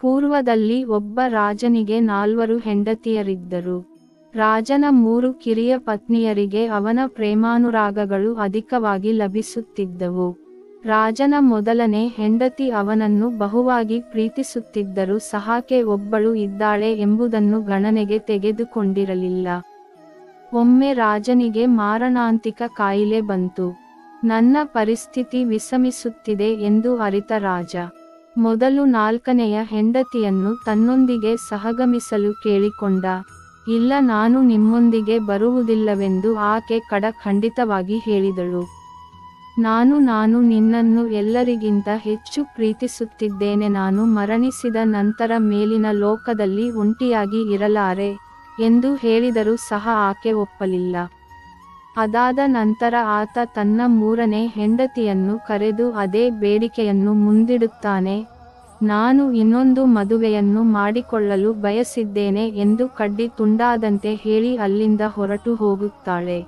ಪೂರ್ವದಲ್ಲಿ ಒಬ್ಬ ರಾಜನಿಗೆ 4 ಹೆಂಡತಿಯರಿದ್ದರು. ರಾಜನ 3 ಕಿರಿಯ ಪತ್ನಿಯರಿಗೆ ಅವನ ಪ್ರೇಮಾನುರಾಗಗಳು ಅಧಿಕವಾಗಿ ಲಭಿಸುತ್ತಿದ್ದವು. ರಾಜನ ಮೊದಲನೇ ಹೆಂಡತಿ ಅವನನ್ನು ಬಹುವಾಗಿ ಪ್ರೀತಿಸುತ್ತಿದ್ದರೂ ಸಹಾಕೆ ಒಬ್ಬಳು ಇದ್ದಾಳೆ ಎಂಬುದನ್ನು ಗಣನೆಗೆ ತೆಗೆದುಕೊಂಡಿರಲಿಲ್ಲ. ಒಮ್ಮೆ ರಾಜನಿಗೆ ಮಾರಣಾಂತಿಕ ಕಾಯಿಲೆ ಬಂತು. ನನ್ನ ಪರಿಸ್ಥಿತಿ ವಿಷಮಿಸುತ್ತಿದೆ ಎಂದು ಅರಿತ ರಾಜ ಮೊದಲು 4ನೆಯ ಹೆಂಡತಿಯನ್ನು ತನ್ನೊಂದಿಗೆ ಸಹಗಮಿಸಲು ಕೇಳಿಕೊಂಡ. ಇಲ್ಲ, ನಾನು ನಿಮ್ಮೊಂದಿಗೆ ಬರುವುದಿಲ್ಲವೆಂದು ಆಕೆ ಖಂಡಿತವಾಗಿ ಹೇಳಿದಳು. ನಾನು ನಿನ್ನನ್ನು ಎಲ್ಲರಿಗಿಂತ ಹೆಚ್ಚು ಪ್ರೀತಿಸುತ್ತಿದ್ದೇನೆ. ನಾನು ಮರಣಿಸಿದ ನಂತರ ಮೇಲಿನ ಲೋಕದಲ್ಲಿ ಒಂಟಿಯಾಗಿ ಇರಲಾರೆ ಎಂದು ಹೇಳಿದರೂ ಸಹ ಆಕೆ ಒಪ್ಪಲಿಲ್ಲ. ಅದಾದ ನಂತರ ಆತ ತನ್ನ 3ನೇ ಹೆಂಡತಿಯನ್ನು ಕರೆದು ಅದೇ ಬೇಡಿಕೆಯನ್ನು ಮುಂದಿಡುತ್ತಾನೆ. ನಾನು ಇನ್ನೊಂದು ಮದುವೆಯನ್ನು ಮಾಡಿಕೊಳ್ಳಲು ಬಯಸಿದ್ದೇನೆ ಎಂದು ಕಡ್ಡಿ ತುಂಡಾದಂತೆ ಹೇಳಿ ಅಲ್ಲಿಂದ ಹೊರಟು ಹೋಗುತ್ತಾಳೆ.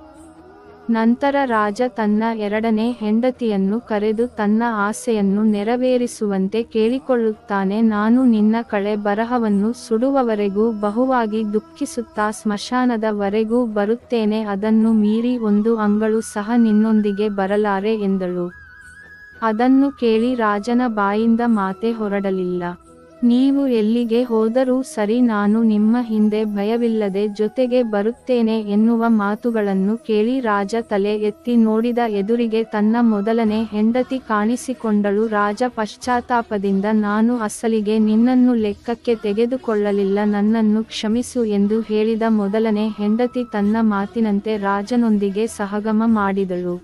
ನಂತರ ರಾಜ ತನ್ನ 2ನೇ ಹೆಂಡತಿಯನ್ನು ಕರೆದು ತನ್ನ ಆಸೆಯನ್ನು ನೆರವೇರಿಸುವಂತೆ ಕೇಳಿಕೊಳ್ಳುತ್ತಾನೆ. ನಾನು ನಿನ್ನ ಬರಹವನ್ನು ಸುಡುವವರೆಗೂ ಬಹುವಾಗಿ ದುಃಖಿಸುತ್ತಾ ಸ್ಮಶಾನದ ವರೆಗೂ ಬರುತ್ತೇನೆ. ಅದನ್ನು ಮೀರಿ 1 ಅಂಗಳು ಸಹ ನಿನ್ನೊಂದಿಗೆ ಬರಲಾರೆ ಎಂದಳು. ಅದನ್ನು ಕೇಳಿ ರಾಜನ ಬಾಯಿಂದ ಮಾತೇ ಹೊರಡಲಿಲ್ಲ. ನೀವು ಎಲ್ಲಿಗೆ ಹೋದರೂ ಸರಿ, ನಾನು ನಿಮ್ಮ ಹಿಂದೆ ಭಯವಿಲ್ಲದೆ ಜೊತೆಗೆ ಬರುತ್ತೇನೆ ಎನ್ನುವ ಮಾತುಗಳನ್ನು ಕೇಳಿ ರಾಜ ತಲೆ ಎತ್ತಿ ನೋಡಿದ. ಎದುರಿಗೆ ತನ್ನ ಮೊದಲನೇ ಹೆಂಡತಿ ಕಾಣಿಸಿಕೊಂಡಳು. ರಾಜ ಪಶ್ಚಾತ್ತಾಪದಿಂದ, ನಾನು ಅಸಲಿಗೆ ನಿನ್ನನ್ನು ಲೆಕ್ಕಕ್ಕೆ ತೆಗೆದುಕೊಳ್ಳಲಿಲ್ಲ, ನನ್ನನ್ನು ಕ್ಷಮಿಸು ಎಂದು ಹೇಳಿದ. ಮೊದಲನೇ ಹೆಂಡತಿ ತನ್ನ ಮಾತಿನಂತೆ ರಾಜನೊಂದಿಗೆ ಸಹಗಮ ಮಾಡಿದಳು.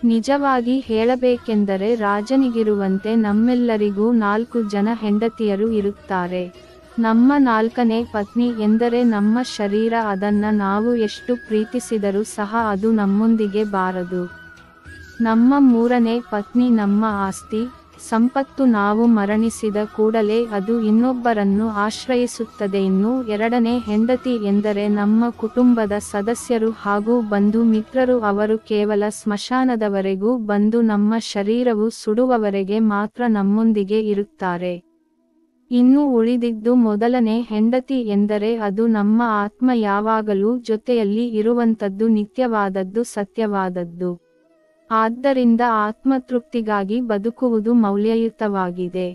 ನಿಜವಾಗಿ ಹೇಳಬೇಕೆಂದರೆ ರಾಜನಿಗಿರುವಂತೆ ನಮ್ಮೆಲ್ಲರಿಗೂ 4 ಜನ ಹೆಂಡತಿಯರು ಇರುತ್ತಾರೆ. ನಮ್ಮ 4ನೇ ಪತ್ನಿ ಎಂದರೆ ನಮ್ಮ ಶರೀರ. ಅದನ್ನ ನಾವು ಎಷ್ಟು ಪ್ರೀತಿಸಿದರೂ ಸಹ ಅದು ನಮ್ಮೊಂದಿಗೆ ಬಾರದು. ನಮ್ಮ 3ನೇ ಪತ್ನಿ ನಮ್ಮ ಆಸ್ತಿ, ಸಂಪತ್ತು. ನಾವು ಮರಣಿಸಿದ ಕೂಡಲೇ ಅದು ಇನ್ನೊಬ್ಬರನ್ನು ಆಶ್ರಯಿಸುತ್ತದೆ. ಇನ್ನು 2ನೇ ಹೆಂಡತಿ ಎಂದರೆ ನಮ್ಮ ಕುಟುಂಬದ ಸದಸ್ಯರು ಹಾಗೂ ಬಂಧು ಮಿತ್ರರು. ಅವರು ಕೇವಲ ಸ್ಮಶಾನದವರೆಗೂ ಬಂದು ನಮ್ಮ ಶರೀರವು ಸುಡುವವರೆಗೆ ಮಾತ್ರ ನಮ್ಮೊಂದಿಗೆ ಇರುತ್ತಾರೆ. ಇನ್ನು ಉಳಿದಿದ್ದು ಮೊದಲನೇ ಹೆಂಡತಿ ಎಂದರೆ ಅದು ನಮ್ಮ ಆತ್ಮ, ಯಾವಾಗಲೂ ಜೊತೆಯಲ್ಲಿ ಇರುವಂತದ್ದು, ನಿತ್ಯವಾದದ್ದು, ಸತ್ಯವಾದದ್ದು. ಆದ್ದರಿಂದ ಆತ್ಮತೃಪ್ತಿಗಾಗಿ ಬದುಕುವುದು ಮೌಲ್ಯಯುತವಾಗಿದೆ.